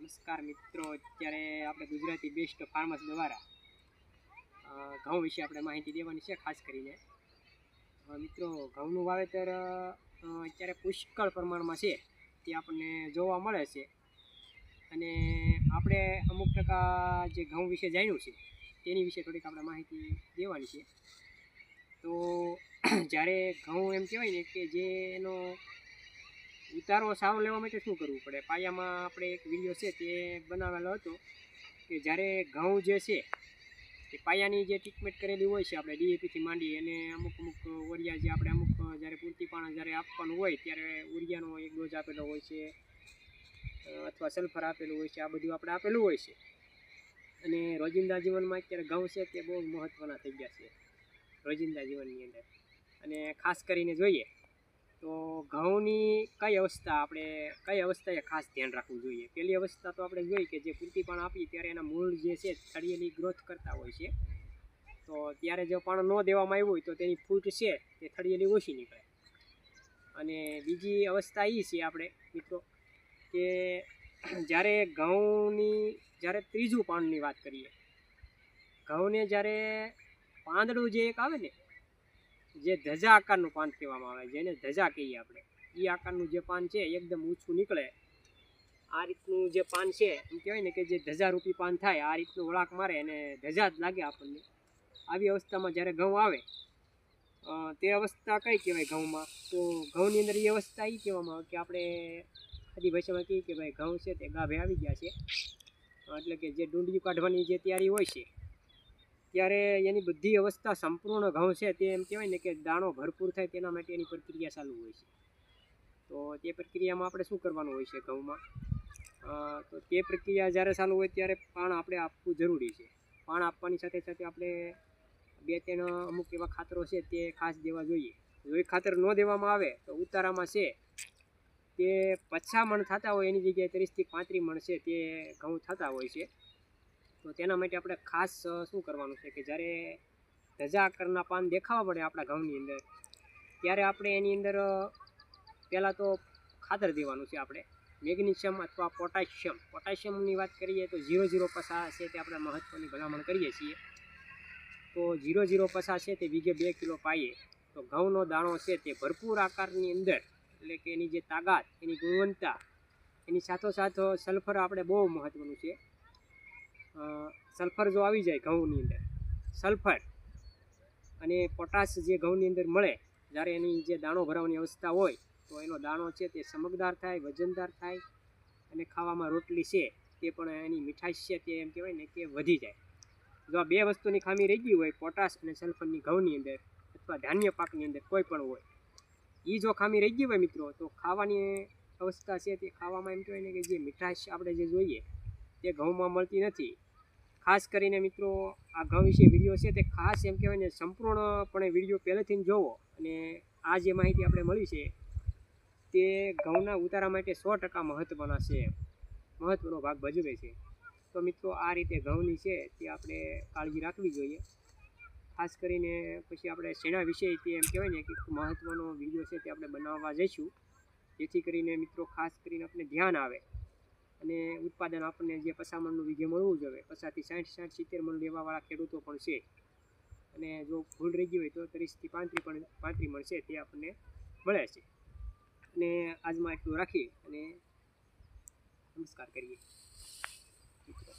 નમસ્કાર મિત્રો, અત્યારે આપણે ગુજરાતી બેસ્ટ ફાર્મર્સ દ્વારા ઘઉં વિશે આપણે માહિતી દેવાની છે. ખાસ કરીને મિત્રો, ઘઉંનું વાવેતર અત્યારે પુષ્કળ પ્રમાણમાં છે તે આપણને જોવા મળે છે. અને આપણે અમુક ટકા જે ઘઉં વિશે જાણ્યું છે તેની વિશે થોડીક આપણે માહિતી દેવાની છે. તો જ્યારે ઘઉં એમ કહેવાય ને કે જે એનો ઉતારો સારો લેવા માટે શું કરવું પડે, પાયામાં આપણે એક વિડીયો છે તે બનાવેલો હતો કે જ્યારે ઘઉં જે છે એ પાયાની જે ટ્રીટમેન્ટ કરેલી હોય છે આપણે ડીએપીથી માંડી અને અમુક ઉરિયા જે આપણે અમુક જ્યારે પૂરતી પાણી જ્યારે આપવાનું હોય ત્યારે ઉરિયાનો એક ડોઝ આપેલો હોય છે અથવા સલ્ફર આપેલું હોય છે. આ બધું આપણે આપેલું હોય છે. અને રોજિંદા જીવનમાં અત્યારે ઘઉં છે તે બહુ મહત્ત્વના થઈ ગયા છે રોજિંદા જીવનની અંદર. અને ખાસ કરીને જોઈએ તો ઘઉંની કઈ અવસ્થાએ ખાસ ધ્યાન રાખવું જોઈએ. પહેલી અવસ્થા તો આપણે જોઈએ કે જે પૂરતી પાણ આપીએ ત્યારે એના મૂળ જે છે થળિયેલી ગ્રોથ કરતા હોય છે. તો ત્યારે જો પાણ ન દેવામાં આવ્યું હોય તો તેની ફૂટ છે તે થળિયેલી ઓછી નીકળે. અને બીજી અવસ્થા એ છે આપણે મિત્રો કે જ્યારે જ્યારે ત્રીજું પાણની વાત કરીએ, ઘઉંને જ્યારે પાંદડું જે એક આવે ને, જે ધજા આકારનું પાન કહેવામાં આવે, જેને ધજા કહીએ આપણે, એ આકારનું જે પાન છે એકદમ ઊંચું નીકળે. આ રીતનું જે પાન છે એમ કહેવાય ને કે જે ધજારૂપી પાન થાય, આ રીતનું વળાંક મારે અને ધજા જ લાગે આપણને. આવી અવસ્થામાં જ્યારે ઘઉં આવે તે અવસ્થા કઈ કહેવાય ઘઉંમાં? તો ઘઉંની અંદર એ અવસ્થા એ કહેવામાં આવે કે આપણે આદી ભાષામાં કહીએ કે ભાઈ ઘઉં છે તે ગાભે આવી ગયા છે. એટલે કે જે ડુંડિયું કાઢવાની જે તૈયારી હોય છે ત્યારે એની બધી અવસ્થા સંપૂર્ણ ઘઉં છે તે એમ કહેવાય ને કે દાણો ભરપૂર થાય તેના માટે એની પ્રક્રિયા ચાલુ હોય છે. તો તે પ્રક્રિયામાં આપણે શું કરવાનું હોય છે ઘઉંમાં? તો તે પ્રક્રિયા જ્યારે ચાલુ હોય ત્યારે પાણ આપણે આપવું જરૂરી છે. પાણ આપવાની સાથે સાથે આપણે 2-3 અમુક એવા ખાતરો છે તે ખાસ દેવા જોઈએ. જો એ ખાતર ન દેવામાં આવે તો ઉતારામાં છે તે 50 મણ થતા હોય એની જગ્યાએ 30 થી 35 મણ છે તે ઘઉં થતા હોય છે. તો તેના માટે આપણે ખાસ શું કરવાનું છે કે જ્યારે ધજા આકારના પાન દેખાવા પડે આપણા ઘઉંની અંદર ત્યારે આપણે એની અંદર પહેલાં તો ખાતર દેવાનું છે. આપણે મેગ્નેશિયમ અથવા પોટાશિયમની વાત કરીએ તો 0-0 છે તે આપણે મહત્ત્વની ભલામણ કરીએ છીએ. તો 0-0 છે તે વીઘે 2 કિલો પાઈએ તો ઘઉંનો દાણો છે તે ભરપૂર આકારની અંદર, એટલે કે એની જે તાકાત, એની ગુણવત્તા, એની સાથોસાથ સલ્ફર આપણે બહુ મહત્ત્વનું છે. સલ્ફર જો આવી જાય ઘઉંની અંદર, સલ્ફર અને પોટાશ જે ઘઉંની અંદર મળે, જ્યારે એની જે દાણો ભરાવાની અવસ્થા હોય તો એનો દાણો છે તે ચમકદાર થાય, વજનદાર થાય અને ખાવામાં રોટલી છે તે પણ એની મીઠાશ છે તે એમ કહેવાય ને કે વધી જાય. જો આ 2 વસ્તુની ખામી રહી ગઈ હોય, પોટાશ અને સલ્ફરની ઘઉંની અંદર અથવા ધાન્ય પાકની અંદર કોઈ પણ હોય, એ જો ખામી રહી ગઈ હોય મિત્રો, તો ખાવાની અવસ્થા છે તે ખાવામાં એમ કહેવાય ને કે જે મીઠાશ આપણે જે જોઈએ તે ઘઉંમાં મળતી નથી. ખાસ કરીને મિત્રો આ ઘઉં વિશે વિડીયો છે તે ખાસ એમ કહેવાય ને સંપૂર્ણપણે વિડીયો પહેલેથી જોવો. અને આ જે માહિતી આપણે મળી છે તે ઘઉંના ઉતારા માટે 100% મહત્ત્વનો ભાગ ભજવે છે. તો મિત્રો આ રીતે ઘઉંની છે તે આપણે કાળજી રાખવી જોઈએ. ખાસ કરીને પછી આપણે શેના વિશે તે એમ કહેવાય ને કે મહત્ત્વનો વિડીયો છે તે આપણે બનાવવા જઈશું, જેથી કરીને મિત્રો ખાસ કરીને આપણે ધ્યાન આવે અને ઉત્પાદન આપણને જે 50 મણનું વીઘે મળવું જોઈએ, 50 થી 60, 70 મણ લેવાવાળા ખેડૂતો પણ છે. અને જો ભૂલ રહી ગઈ હોય તો 30 થી 35 મણ છે તે આપણને મળે છે. અને આજમાં એટલું રાખી અને નમસ્કાર કરીએ મિત્રો.